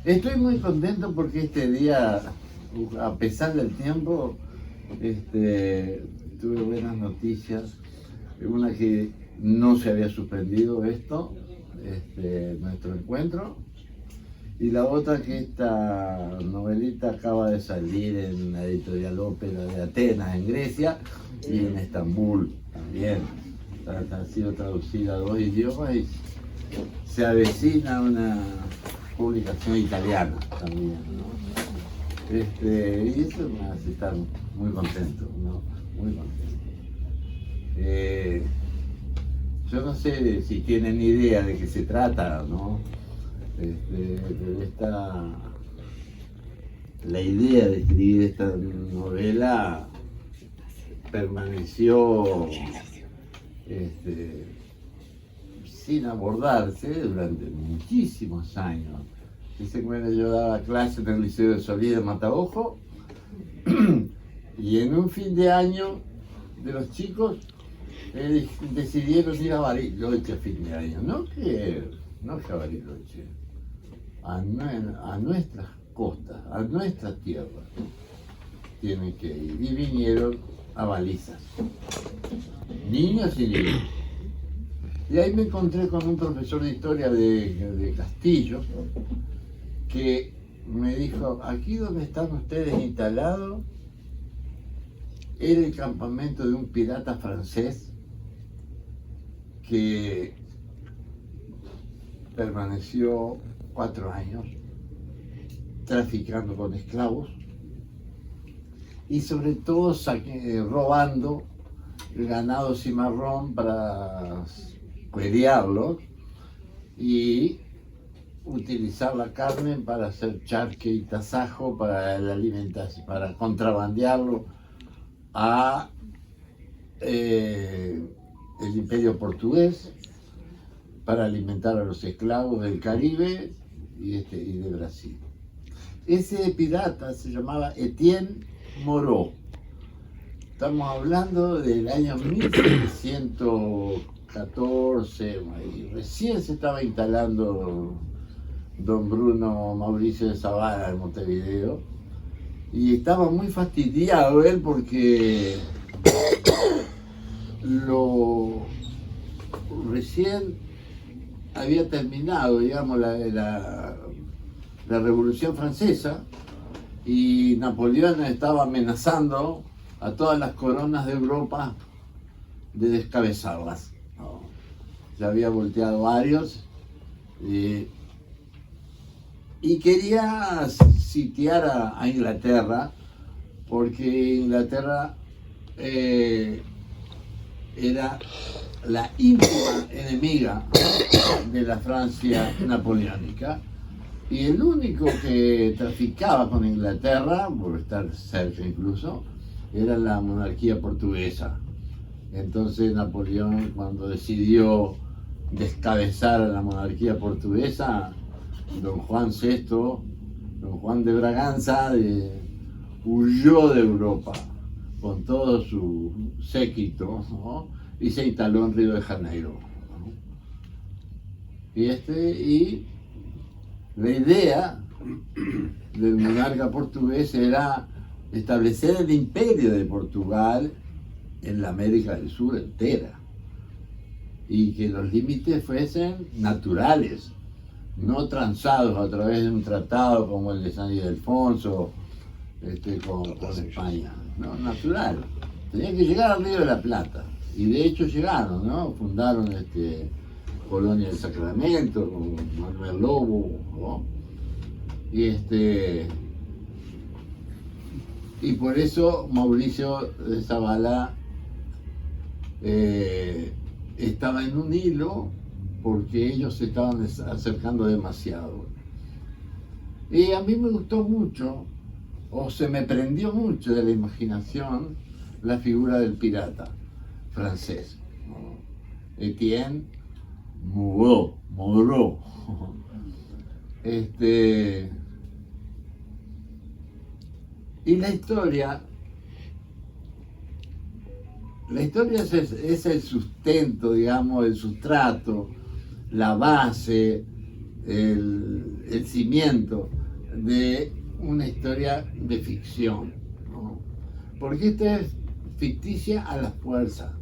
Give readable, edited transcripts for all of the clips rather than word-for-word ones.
Estoy muy contento porque este día, a pesar del tiempo, tuve buenas noticias. Una que no se había suspendido nuestro encuentro, y la otra que esta novelita acaba de salir en la editorial Ópera de Atenas, en Grecia, y en Estambul también. Ha sido traducida a 2 idiomas y se avecina una publicación italiana también, ¿no? Y eso me hace estar muy contento, ¿no? Muy contento. Yo no sé si tienen idea de qué se trata, ¿no? La idea de escribir esta novela permaneció sin abordarse durante muchísimos años. Dice que bueno, yo daba clases en el Liceo de Solís de Mataojo y en un fin de año de los chicos decidieron ir a Bariloche a fin de año. No que a Bariloche, a nuestras costas, a nuestra tierra tienen que ir. Y vinieron a Balizas, niños y niñas. Y ahí me encontré con un profesor de historia de Castillo que me dijo: aquí donde están ustedes instalados era el campamento de un pirata francés que permaneció 4 años traficando con esclavos y sobre todo robando el ganado cimarrón para criarlo y utilizar la carne para hacer charque y tasajo para la alimentación, para contrabandearlo a el Imperio Portugués, para alimentar a los esclavos del Caribe y de Brasil. Ese pirata se llamaba Etienne Moreau. Estamos hablando del año 1714, y recién se estaba instalando don Bruno Mauricio de Zavala en Montevideo, y estaba muy fastidiado él porque recién había terminado, digamos, la Revolución Francesa, y Napoleón estaba amenazando a todas las coronas de Europa de descabezarlas, ¿no? Ya había volteado varios y quería sitiar a Inglaterra, porque Inglaterra era la íntima enemiga de la Francia napoleónica, y el único que traficaba con Inglaterra, por estar cerca incluso, era la monarquía portuguesa. Entonces Napoleón, cuando decidió descabezar a la monarquía portuguesa, don Juan VI, don Juan de Braganza, huyó de Europa con todo su séquito, ¿no? Y se instaló en Río de Janeiro, ¿no? Y la idea del monarca portugués era establecer el imperio de Portugal en la América del Sur entera, y que los límites fuesen naturales, no transados a través de un tratado como el de San Ildefonso con España, no, natural. Tenían que llegar al Río de la Plata, y de hecho llegaron, ¿no? Fundaron Colonia del Sacramento con Manuel Lobo, ¿no? Y por eso Mauricio de Zavala estaba en un hilo, porque ellos se estaban acercando demasiado. Y a mí me gustó mucho, o se me prendió mucho de la imaginación, la figura del pirata francés, ¿no? Etienne Moreau. Y la historia es el sustento, digamos, el sustrato, la base el cimiento de una historia de ficción, ¿no? Porque esta es ficticia a la fuerza.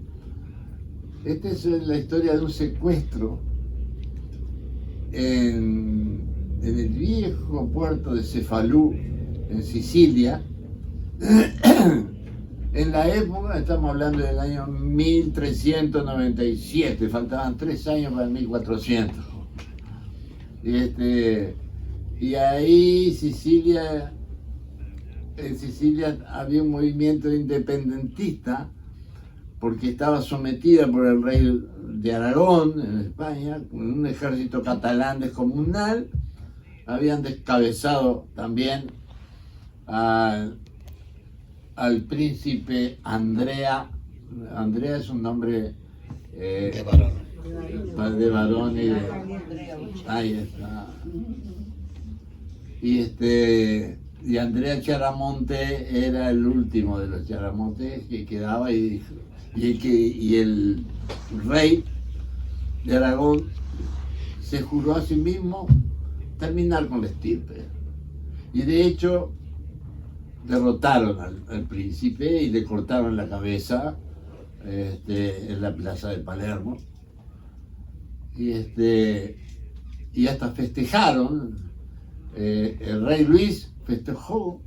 Esta es la historia de un secuestro en el viejo puerto de Cefalú, en Sicilia, en la época, estamos hablando del año 1397, faltaban 3 años para el 1400. Y ahí en Sicilia había un movimiento independentista porque estaba sometida por el rey de Aragón en España, con un ejército catalán descomunal. Habían descabezado también al príncipe Andrea. Andrea es un nombre De varón. de varón y de... Ahí está. Y Andrea Chiaramonte era el último de los Chiaramontes que quedaba y el rey de Aragón se juró a sí mismo terminar con la estirpe. Y de hecho derrotaron al príncipe y le cortaron la cabeza en la plaza de Palermo. Y hasta festejaron. El rey Luis festejó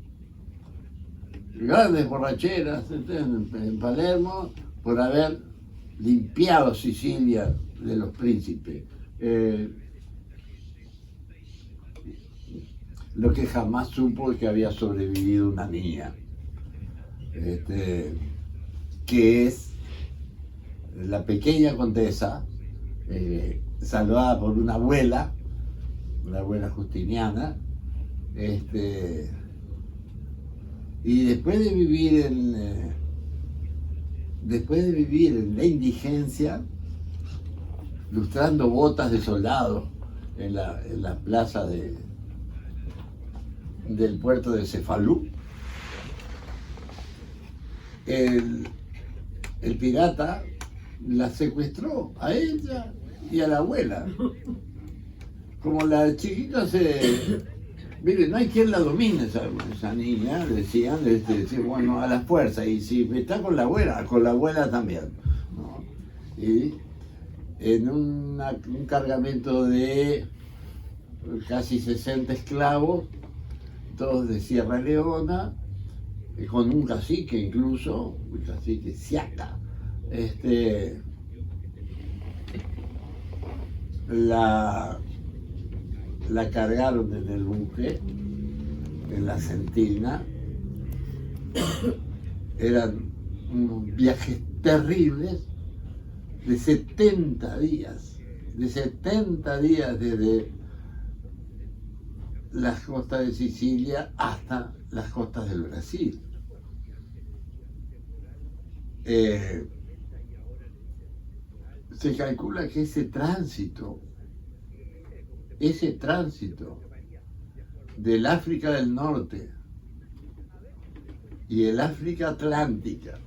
grandes borracheras en Palermo por haber limpiado Sicilia de los príncipes. Lo que jamás supo es que había sobrevivido una niña, que es la pequeña condesa, salvada por una abuela, la abuela Justiniana, y después de vivir en la indigencia, lustrando botas de soldado en la plaza del puerto de Cefalú, el pirata la secuestró a ella y a la abuela. Como la chiquita mire, no hay quien la domine esa niña, decían, bueno, a la fuerza, y si está con la abuela también, ¿no? Y en un cargamento de casi 60 esclavos, todos de Sierra Leona, con un cacique incluso, el cacique Siaca, la cargaron en el buque, en la Sentina. Eran unos viajes terribles de 70 días, desde las costas de Sicilia hasta las costas del Brasil. Se calcula que ese tránsito del África del Norte y el África Atlántica,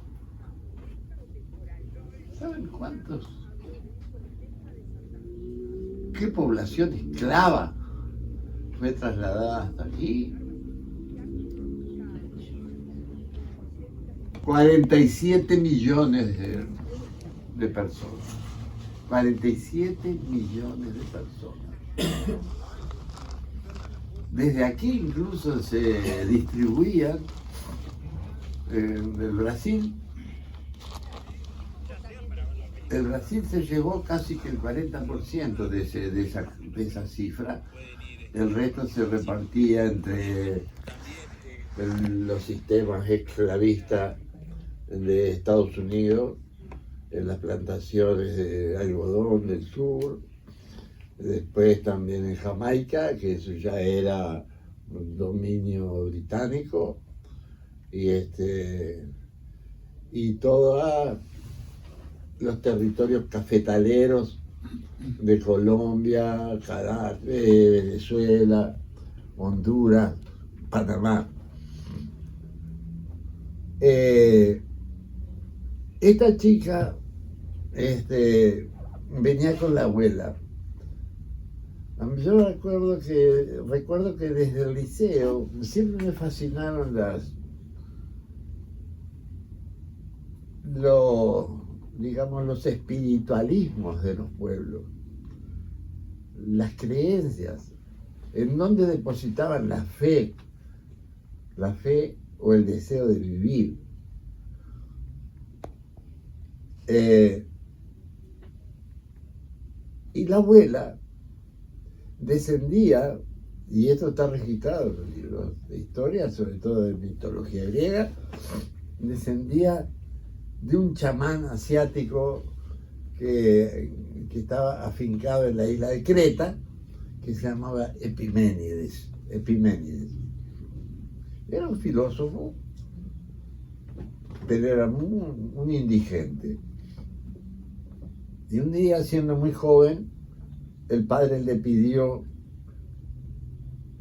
¿saben cuántos? ¿Qué población esclava fue trasladada hasta aquí? 47 millones de personas. 47 millones de personas. Desde aquí incluso se distribuían del Brasil. El Brasil se llevó casi que el 40% de esa cifra. El resto se repartía entre los sistemas esclavistas de Estados Unidos, en las plantaciones de algodón del sur, después también en Jamaica, que eso ya era un dominio británico, y todos los territorios cafetaleros de Colombia, Venezuela, Honduras, Panamá. Esta chica venía con la abuela Yo recuerdo que desde el liceo siempre me fascinaron digamos, los espiritualismos de los pueblos, las creencias, en donde depositaban la fe o el deseo de vivir. Y la abuela descendía, y esto está registrado en los libros de historia, sobre todo de mitología griega, descendía de un chamán asiático que estaba afincado en la isla de Creta, que se llamaba Epiménides. Era un filósofo, pero era un indigente. Y un día, siendo muy joven, el padre le pidió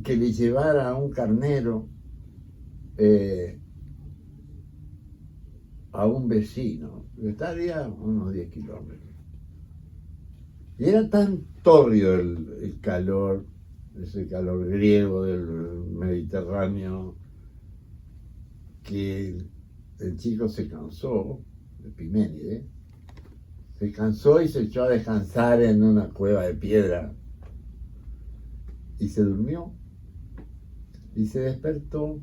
que le llevara un carnero a un vecino, que estaría a unos 10 kilómetros. Y era tan tórrido el calor, ese calor griego del Mediterráneo, que el chico se cansó, Epiménides, se cansó y se echó a descansar en una cueva de piedra y se durmió y se despertó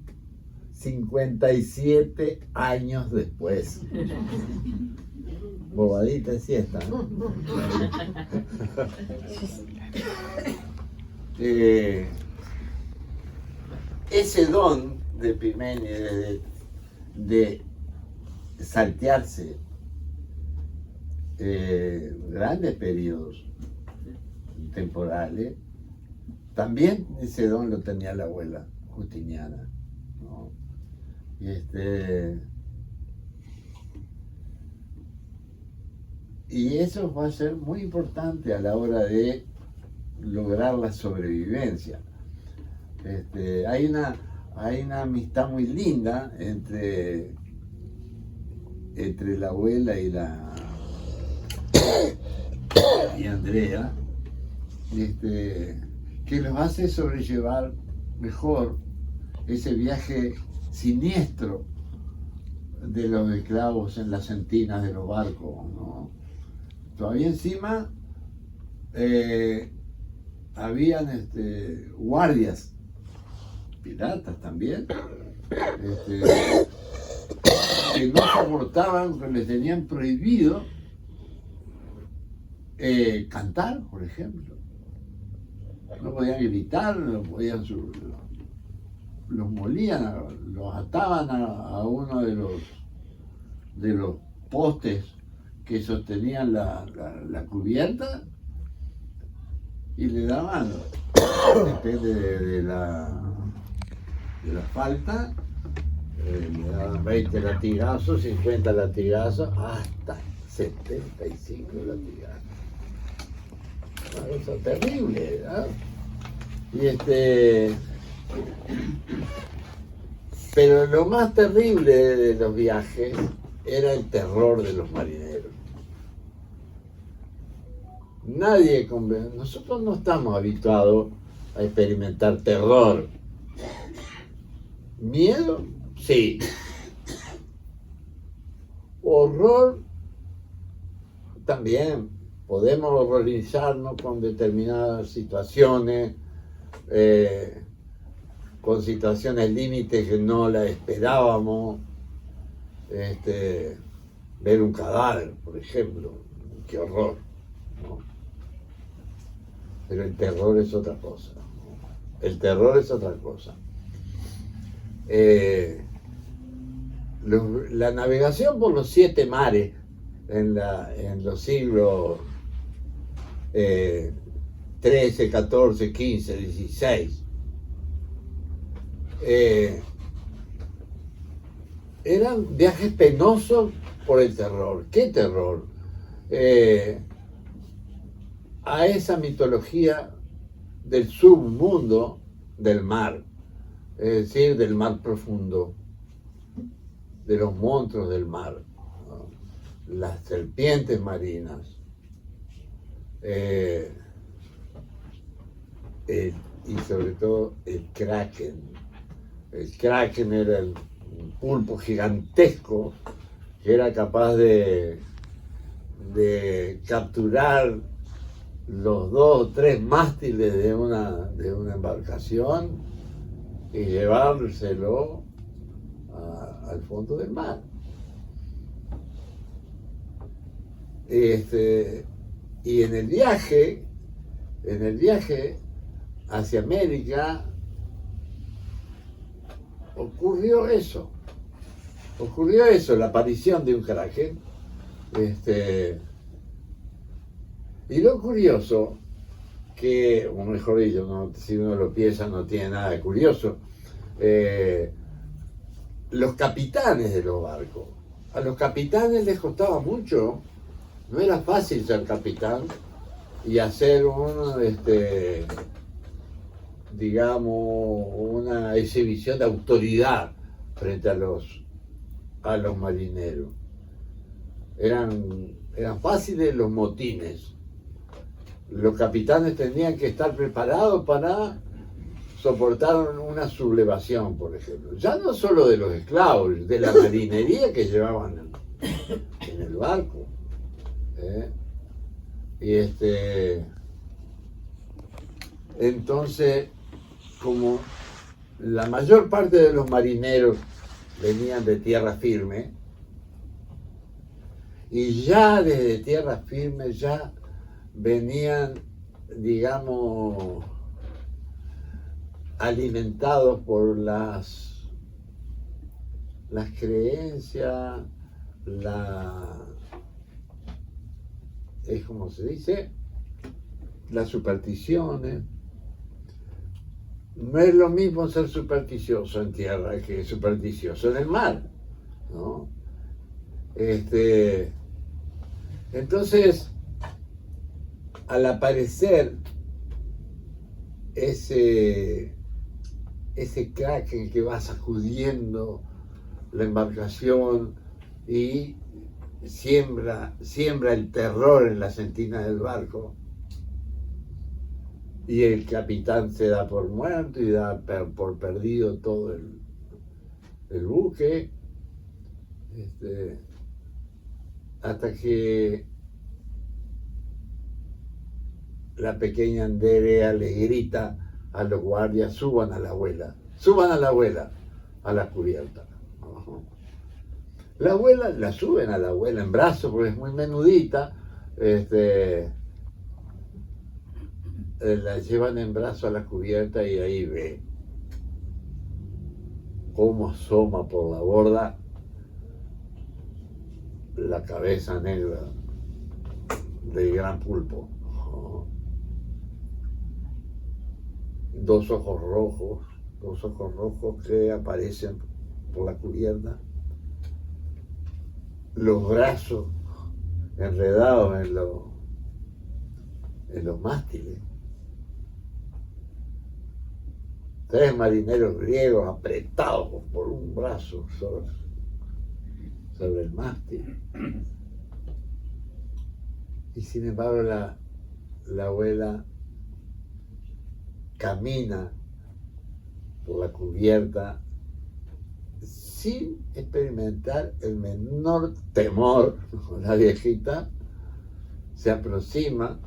57 años después. Bobadita de siesta, ¿no? Ese don de Epiménides de saltearse grandes periodos temporales, también ese don lo tenía la abuela Justiniana, ¿no? Y eso va a ser muy importante a la hora de lograr la sobrevivencia. Hay una amistad muy linda entre la abuela y Andrea, que los hace sobrellevar mejor ese viaje siniestro de los esclavos en las entinas de los barcos, ¿no? Todavía encima habían guardias, piratas también, que no soportaban, que les tenían prohibido cantar, por ejemplo. No podían gritar, no podían los molían, los ataban a uno de los postes que sostenían la cubierta y le daban, depende de la falta, le daban 20 latigazos, 50 latigazos, hasta 75 latigazos. Una cosa terrible, ¿no? Pero lo más terrible de los viajes era el terror de los marineros. Nosotros no estamos habituados a experimentar terror. Miedo, sí. Horror, también. Podemos horrorizarnos con determinadas situaciones, con situaciones límites que no la esperábamos. Ver un cadáver, por ejemplo, qué horror, ¿no? Pero el terror es otra cosa, ¿no? El terror es otra cosa. La navegación por los 7 mares en los siglos 13, 14, 15, 16 eran viajes penosos por el terror. ¿Qué terror? A esa mitología del submundo del mar, es decir, del mar profundo, de los monstruos del mar, ¿no? Las serpientes marinas, y sobre todo el kraken. El kraken era un pulpo gigantesco que era capaz de capturar los 2 o 3 mástiles de una embarcación y llevárselo al fondo del mar. Y en el viaje hacia América ocurrió eso, la aparición de un kraken. Y lo curioso, que, o mejor dicho, no, si uno lo piensa no tiene nada de curioso, los capitanes de los barcos, a los capitanes les costaba mucho, no era fácil ser capitán y hacer digamos, una exhibición de autoridad frente a los marineros. Eran fáciles los motines. Los capitanes tenían que estar preparados para soportar una sublevación, por ejemplo. Ya no solo de los esclavos, de la marinería que llevaban en el barco. Entonces, como la mayor parte de los marineros venían de tierra firme, y ya desde tierra firme ya venían, digamos, alimentados por las creencias, es como se dice, las supersticiones. No es lo mismo ser supersticioso en tierra que supersticioso en el mar, ¿no? Entonces, al aparecer ese kraken que va sacudiendo la embarcación y siembra el terror en la sentina del barco, y el capitán se da por muerto y da por perdido todo el buque, hasta que la pequeña Anderea le grita a los guardias: suban a la abuela, a la cubierta. La abuela, la suben a la abuela en brazos porque es muy menudita, la llevan en brazos a la cubierta y ahí ve cómo asoma por la borda la cabeza negra del gran pulpo. Dos ojos rojos que aparecen por la cubierta, los brazos enredados en los mástiles. 3 marineros griegos apretados por un brazo sobre el mástil. Y sin embargo la abuela camina por la cubierta sin experimentar el menor temor. La viejita se aproxima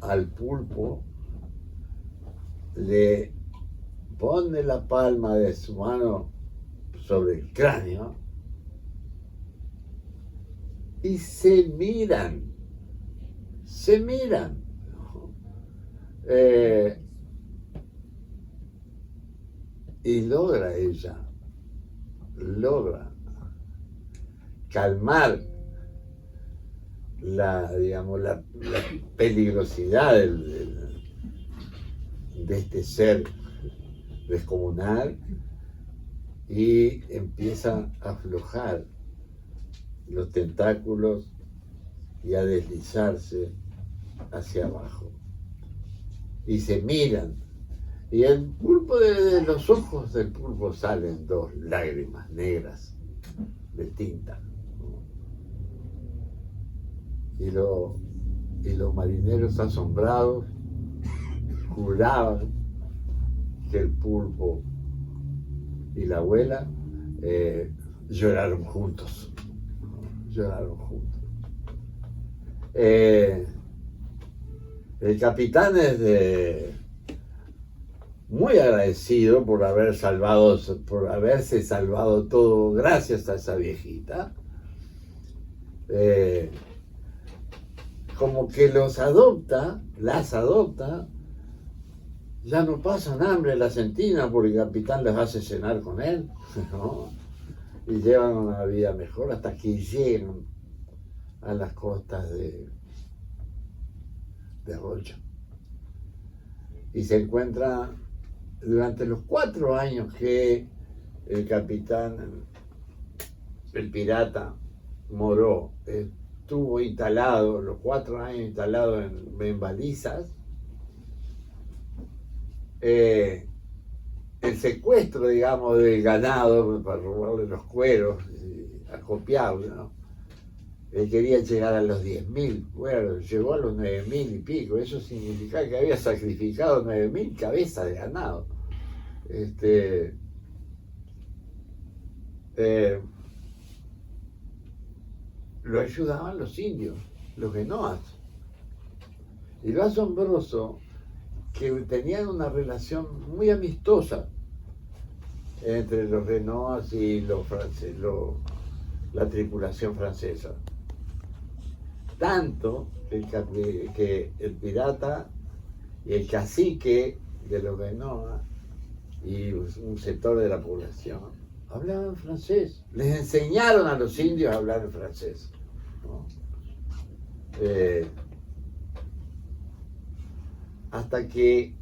al pulpo, le pone la palma de su mano sobre el cráneo y se miran. Y ella logra calmar la peligrosidad de este ser descomunal y empieza a aflojar los tentáculos y a deslizarse hacia abajo. Y se miran. Y el pulpo, de los ojos del pulpo salen 2 lágrimas negras de tinta. Y los marineros asombrados juraban que el pulpo y la abuela lloraron juntos. Lloraron juntos. El capitán es muy agradecido por haberse salvado todo gracias a esa viejita. Como que las adopta, ya no pasan hambre en la Argentina porque el capitán les hace cenar con él, ¿no? Y llevan una vida mejor hasta que llegan a las costas de Rocha. Y se encuentra durante los 4 años que el capitán, el pirata Moró, estuvo instalado, los 4 años instalado en balizas, el secuestro, digamos, del ganado para robarle los cueros, acopiarlo, ¿no? Él quería llegar a los 10.000 cueros, llegó a los 9.000 y pico. Eso significaba que había sacrificado 9.000 cabezas de ganado. Lo ayudaban los indios, los genoas. Y lo asombroso, que tenían una relación muy amistosa entre los genoas y los franceses, la tripulación francesa. Tanto que el pirata y el cacique de los genoas y un sector de la población hablaban francés. Les enseñaron a los indios a hablar en francés, ¿no? Hasta que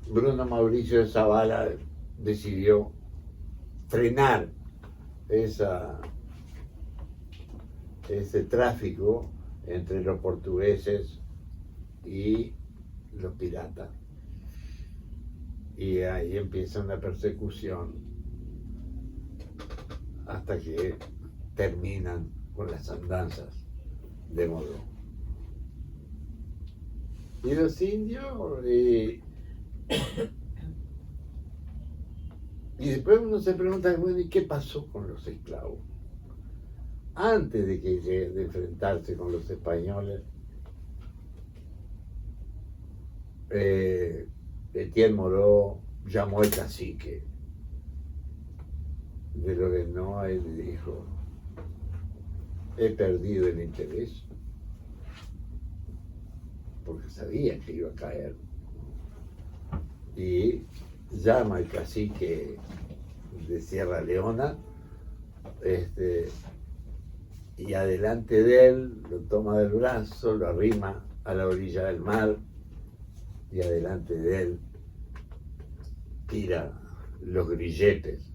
Bruno Mauricio de Zavala decidió frenar ese tráfico entre los portugueses y los piratas. Y ahí empieza una persecución hasta que terminan con las andanzas de Moró. Y los indios, y después uno se pregunta, bueno, ¿y qué pasó con los esclavos? Antes de enfrentarse con los españoles, Etienne Moró llamó al cacique de Lorenoa y le dijo: he perdido el interés, porque sabía que iba a caer. Y llama al cacique de Sierra Leona, y adelante de él lo toma del brazo, lo arrima a la orilla del mar, y adelante de él tira los grilletes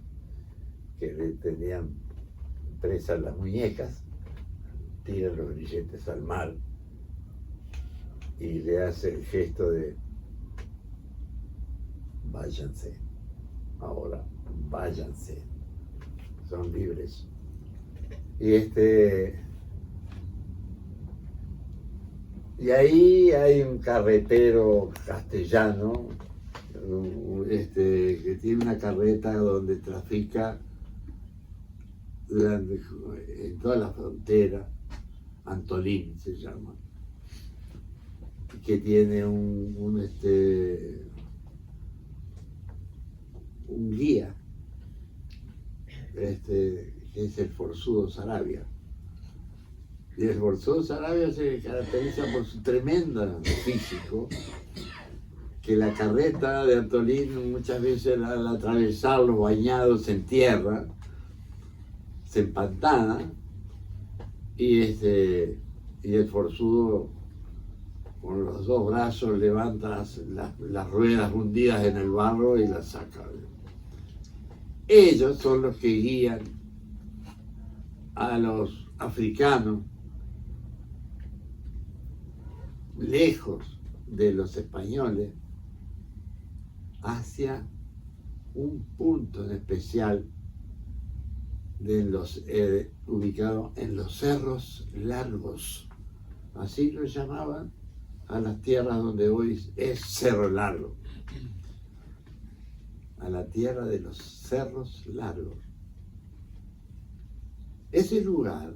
que le tenían presas las muñecas, tira los grilletes al mar y le hace el gesto de: váyanse, ahora váyanse, son libres. Y ahí hay un carretero castellano que tiene una carreta donde trafica en toda la frontera, Antolín se llama, que tiene un guía, que es el Forzudo Saravia. Y el Forzudo Saravia se caracteriza por su tremendo físico, que la carreta de Antolín muchas veces al atravesarlo bañados en tierra, se empantana, y el Forzudo con los 2 brazos levanta las ruedas hundidas en el barro y las saca. Ellos son los que guían a los africanos lejos de los españoles hacia un punto en especial ubicado en los cerros largos Así lo llamaban a las tierras donde hoy es Cerro Largo, a la tierra de los cerros largos. Ese lugar,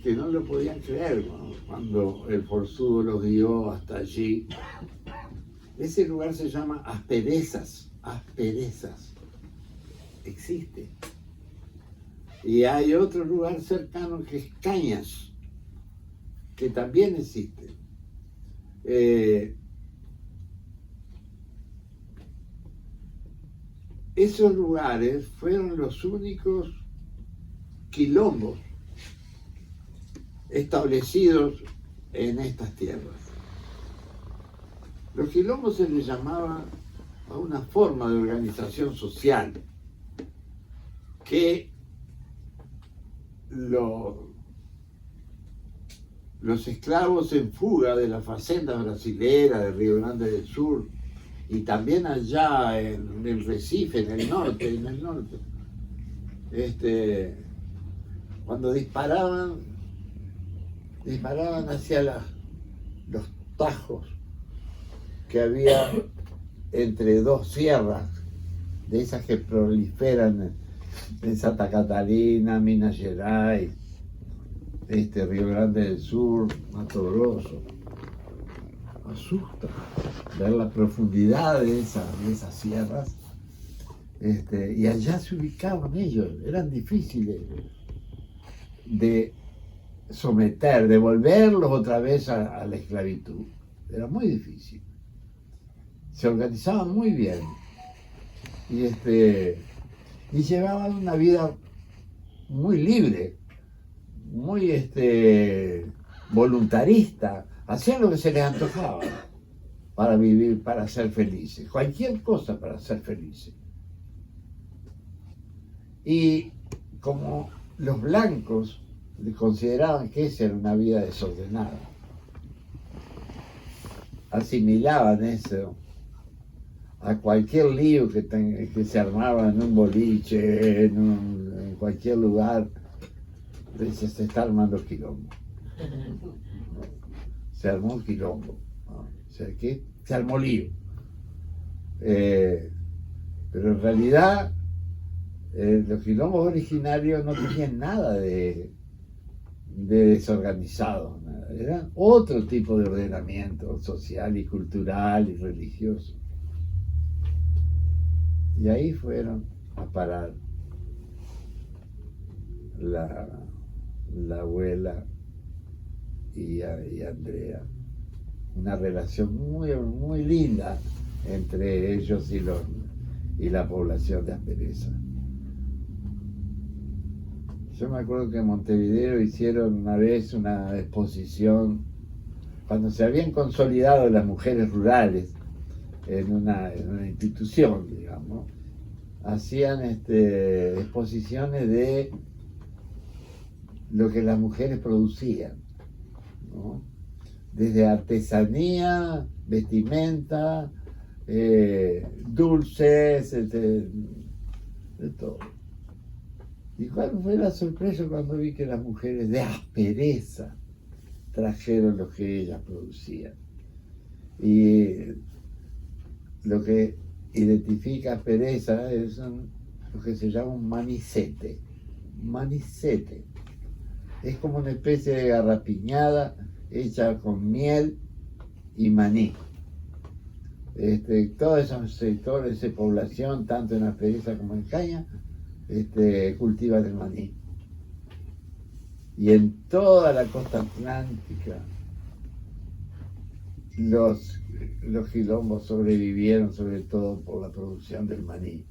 que no lo podían creer cuando el forzudo los guió hasta allí, ese lugar se llama Asperezas, Asperezas, existe. Y hay otro lugar cercano que es Cañas, que también existe. Esos lugares fueron los únicos quilombos establecidos en estas tierras. Los quilombos se les llamaba a una forma de organización social que los esclavos en fuga de las facendas brasileras de Río Grande del Sur y también allá en el Recife, en el norte, cuando disparaban hacia los tajos que había entre dos sierras, de esas que proliferan en Santa Catalina, Minas Gerais, Río Grande del Sur, Mato Grosso. Asusta ver la profundidad de esas sierras. Y allá se ubicaban ellos, eran difíciles de someter, de volverlos otra vez a la esclavitud. Era muy difícil. Se organizaban muy bien. Y llevaban una vida muy libre, muy voluntarista, hacían lo que se les antojaba para vivir, para ser felices, cualquier cosa para ser felices. Y como los blancos consideraban que esa era una vida desordenada, asimilaban eso a cualquier lío que se armaba en un boliche, en cualquier lugar. Entonces se está armando quilombo. Se armó un quilombo, ¿no? O sea, que se armó lío. Pero en realidad los quilombos originarios no tenían nada de desorganizado, nada. Era otro tipo de ordenamiento social y cultural y religioso. Y ahí fueron a parar la abuela y Andrea. Una relación muy, muy linda entre ellos y la población de Asperezas. Yo me acuerdo que en Montevideo hicieron una vez una exposición, cuando se habían consolidado las mujeres rurales en una institución, digamos, hacían exposiciones de lo que las mujeres producían, ¿no? Desde artesanía, vestimenta, dulces, de todo. ¿Y cuál fue la sorpresa cuando vi que las mujeres de Aspereza trajeron lo que ellas producían? Y lo que identifica Aspereza es lo que se llama un manicete. Manicete. Es como una especie de garrapiñada hecha con miel y maní. Toda esa población, tanto en Aspereza como en Caña, cultivan el maní. Y en toda la costa atlántica los quilombos sobrevivieron sobre todo por la producción del maní.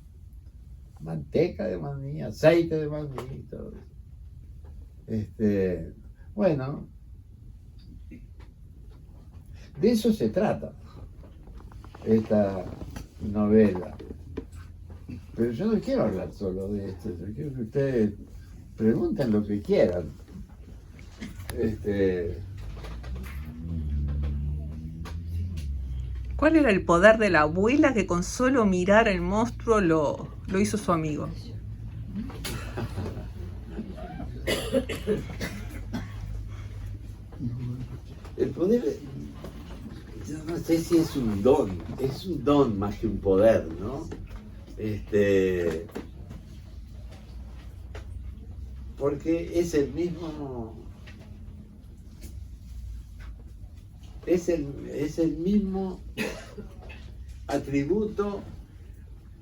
Manteca de maní, aceite de maní, todo eso. Bueno, de eso se trata esta novela. Pero yo no quiero hablar solo de esto, yo quiero que ustedes pregunten lo que quieran. ¿Cuál era el poder de la abuela que con solo mirar el monstruo lo hizo su amigo? El poder, yo no sé si es un don más que un poder, ¿no? Porque es el mismo, es el mismo atributo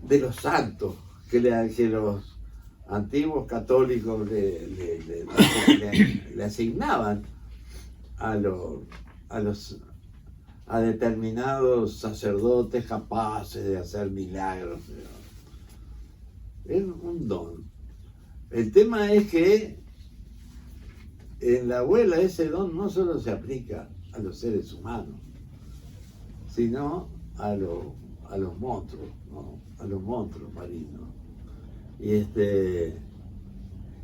de los santos que los antiguos católicos le asignaban a determinados sacerdotes capaces de hacer milagros. Es un don. El tema es que en la abuela ese don no solo se aplica a los seres humanos, sino a los monstruos, ¿no? A los monstruos marinos. Y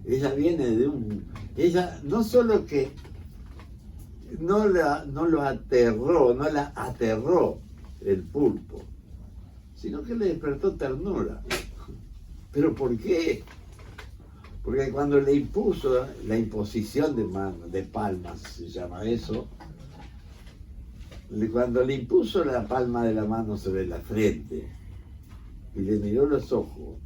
ella viene ella no solo que no la aterró el pulpo, sino que le despertó ternura. ¿Pero por qué? Porque cuando le impuso la imposición de palmas, se llama eso, cuando le impuso la palma de la mano sobre la frente y le miró los ojos,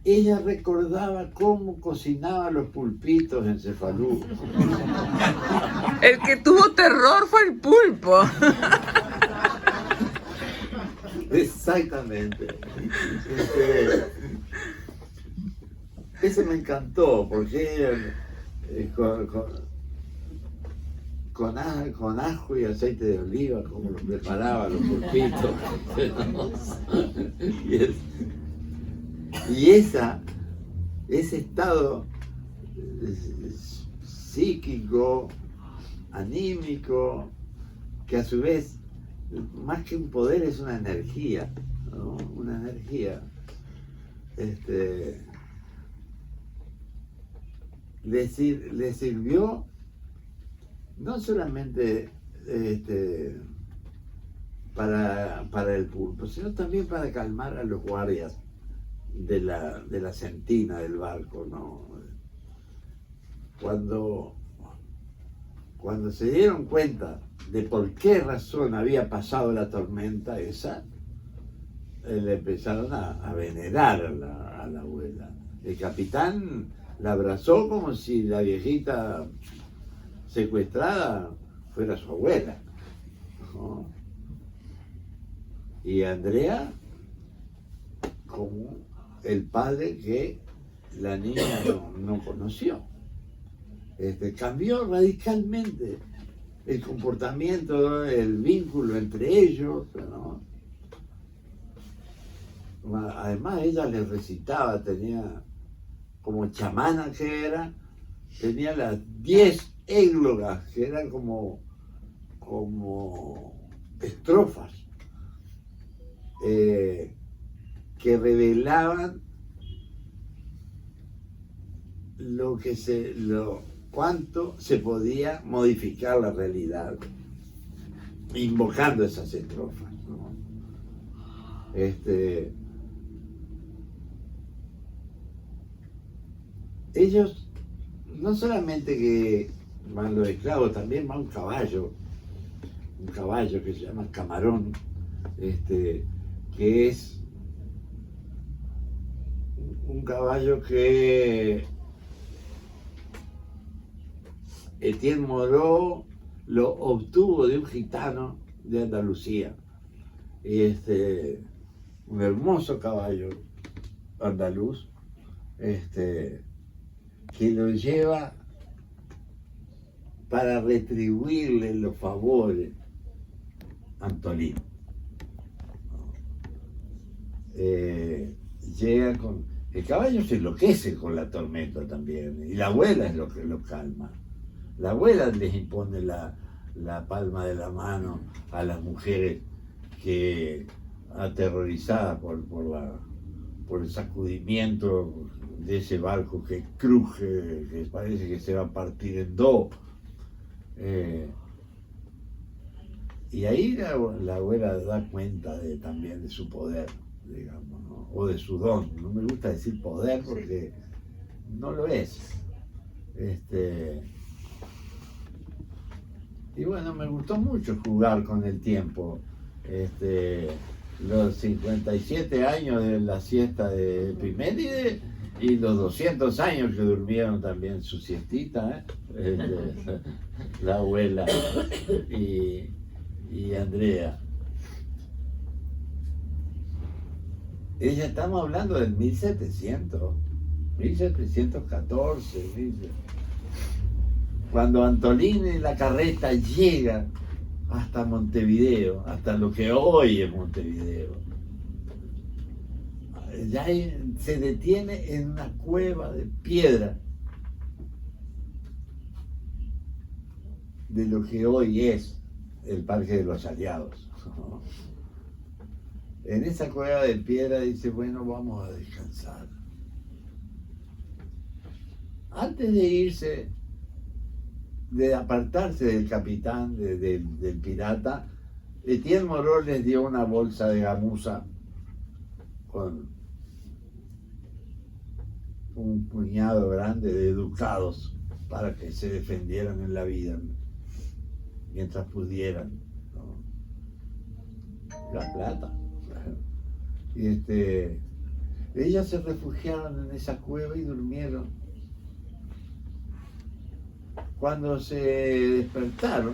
ella recordaba cómo cocinaba los pulpitos en Cefalú. El que tuvo terror fue el pulpo. Exactamente. Ese me encantó, porque con ajo y aceite de oliva, como lo preparaba los pulpitos. Y ese estado psíquico, anímico, que a su vez, más que un poder, es una energía, ¿no? Una energía. Le sirvió no solamente para el pulpo, sino también para calmar a los guardias de la sentina del barco, ¿no? Cuando se dieron cuenta de por qué razón había pasado la tormenta esa, le empezaron a venerar a la abuela. El capitán la abrazó como si la viejita secuestrada fuera su abuela, ¿no? Y Andrea como el padre que la niña no conoció. Cambió radicalmente el comportamiento, el vínculo entre ellos, ¿no? Además ella les recitaba, tenía, como chamana que era, tenía las 10 églogas, que eran como estrofas, que revelaban cuánto se podía modificar la realidad, invocando esas estrofas, ¿no? Ellos, no solamente que van los esclavos, también va un caballo que se llama Camarón, que es un caballo que Etienne Moreau lo obtuvo de un gitano de Andalucía. Un hermoso caballo andaluz, que lo lleva para retribuirle los favores a Antolín. Llega con... El caballo se enloquece con la tormenta también, y la abuela es lo que lo calma. La abuela les impone la palma de la mano a las mujeres que, aterrorizadas por el sacudimiento de ese barco que cruje, que parece que se va a partir en dos. Y ahí la abuela da cuenta también de su poder, digamos, ¿no? O de su don. No me gusta decir poder porque no lo es. Y bueno, me gustó mucho jugar con el tiempo. Los 57 años de la siesta de Epiméride y los 200 años que durmieron también su siestita, la abuela y Andrea. Ella, estamos hablando del 1700, 1714, cuando Antolín en la carreta llega hasta Montevideo, hasta lo que hoy es Montevideo. Ya se detiene en una cueva de piedra de lo que hoy es el Parque de los Aliados. En esa cueva de piedra dice, bueno, vamos a descansar. Antes de irse, de apartarse del capitán, del pirata, Etienne Moreau les dio una bolsa de gamuza con un puñado grande de ducados para que se defendieran en la vida mientras pudieran, ¿no? La plata. Y ellas se refugiaron en esa cueva y durmieron. Cuando se despertaron,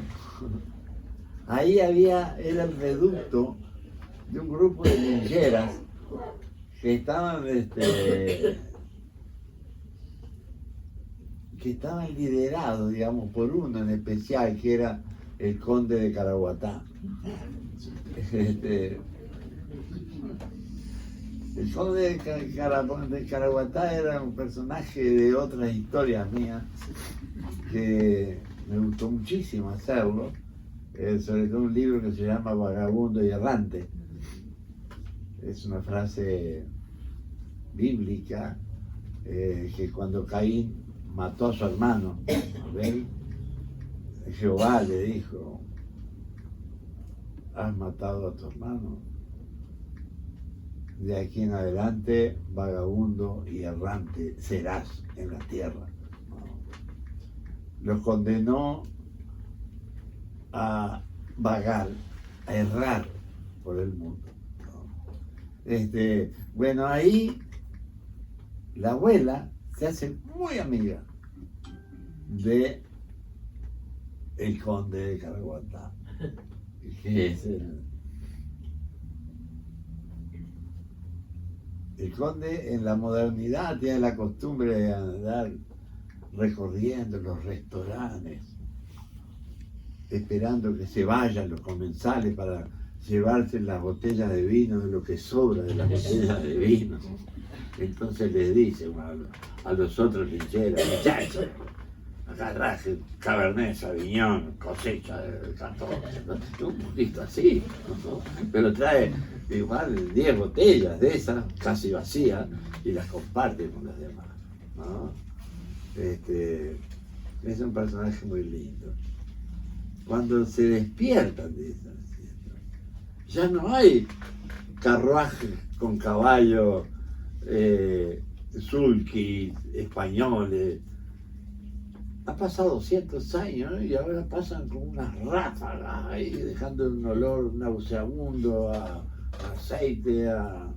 ahí era el reducto de un grupo de lincheras que estaban liderados, digamos, por uno en especial, que era el conde de Caraguatá. El conde de Caraguatá era un personaje de otras historias mías que me gustó muchísimo hacerlo, sobre todo un libro que se llama Vagabundo y Errante. Es una frase bíblica que cuando Caín mató a su hermano, Abel, Jehová le dijo, has matado a tu hermano, de aquí en adelante vagabundo y errante serás en la tierra. Los condenó a vagar, a errar por el mundo. Bueno, ahí la abuela se hace muy amiga de el conde de Caraguatá, que es el conde en la modernidad tiene la costumbre de andar recorriendo los restaurantes, esperando que se vayan los comensales para llevarse las botellas de vino, de lo que sobra de las botellas de vino. Entonces les dice a los otros lincheros, muchachos, acá traje Cabernet Sauvignon, cosecha del 14, ¿no? Un poquito así, ¿no? Pero trae igual 10 botellas de esas, casi vacías, y las comparte con las demás, ¿no? Es un personaje muy lindo. Cuando se despiertan de esa siesta, ya no hay carruajes con caballos, sulkis, españoles. Ha pasado 200 años, ¿no? Y ahora pasan con unas ráfagas ahí, dejando un olor nauseabundo a aceite, a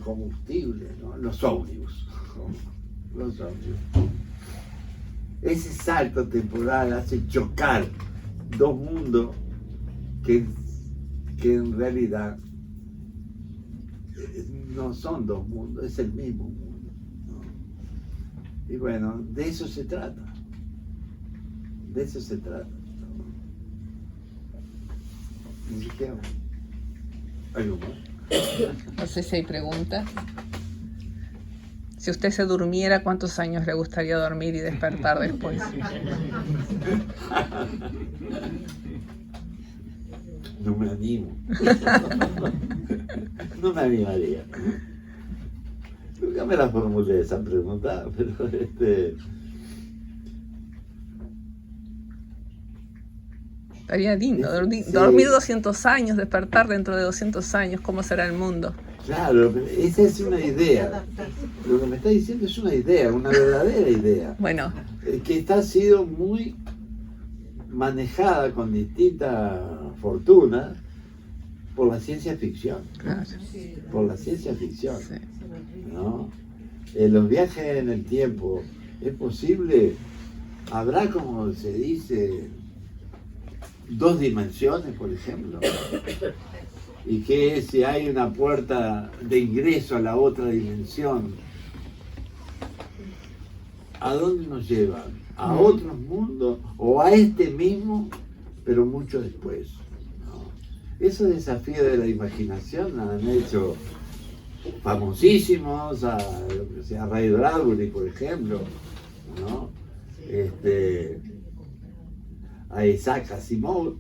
combustible, ¿no? Los ómnibus. Los ómnibus. Ese salto temporal hace chocar dos mundos que en realidad no son dos mundos, es el mismo mundo, ¿no? Y bueno, de eso se trata. De eso se trata, ¿no? ¿Algo más? No sé si hay preguntas. Si usted se durmiera, ¿cuántos años le gustaría dormir y despertar después? No me animo. No me animaría. Nunca me la formulé esa pregunta, pero Estaría lindo, Sí. dormir 200 años, despertar dentro de 200 años, ¿cómo será el mundo? Claro, pero esa es una idea. Lo que me está diciendo es una idea, una verdadera idea, Bueno, que está sido muy manejada con distinta fortuna por la ciencia ficción, claro. por la ciencia ficción, Sí. ¿no? Los viajes en el tiempo, ¿es posible? ¿Habrá, como se dice, 2 dimensiones, por ejemplo? ¿Y que si hay una puerta de ingreso a la otra dimensión, a dónde nos lleva? ¿A otros mundos o a este mismo, pero mucho después? ¿No? Esos desafíos de la imaginación han hecho famosísimos a Ray Bradbury, por ejemplo, ¿no? A Isaac Asimov,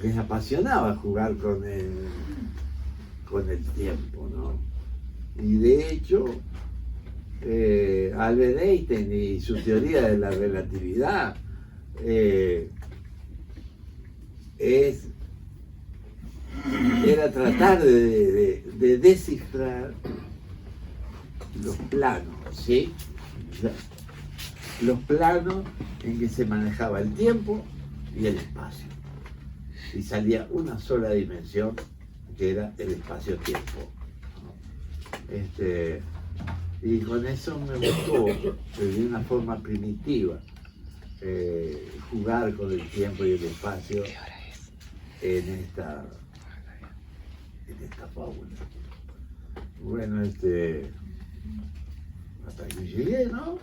les apasionaba jugar con el tiempo, ¿no? Y de hecho, Albert Einstein y su teoría de la relatividad era tratar de descifrar los planos, ¿sí? Los planos en que se manejaba el tiempo y el espacio. Y salía una sola dimensión, que era el espacio-tiempo, ¿no? Y con eso me gustó, de una forma primitiva, jugar con el tiempo y el espacio en esta fábula. Bueno, hasta aquí llegué, ¿no?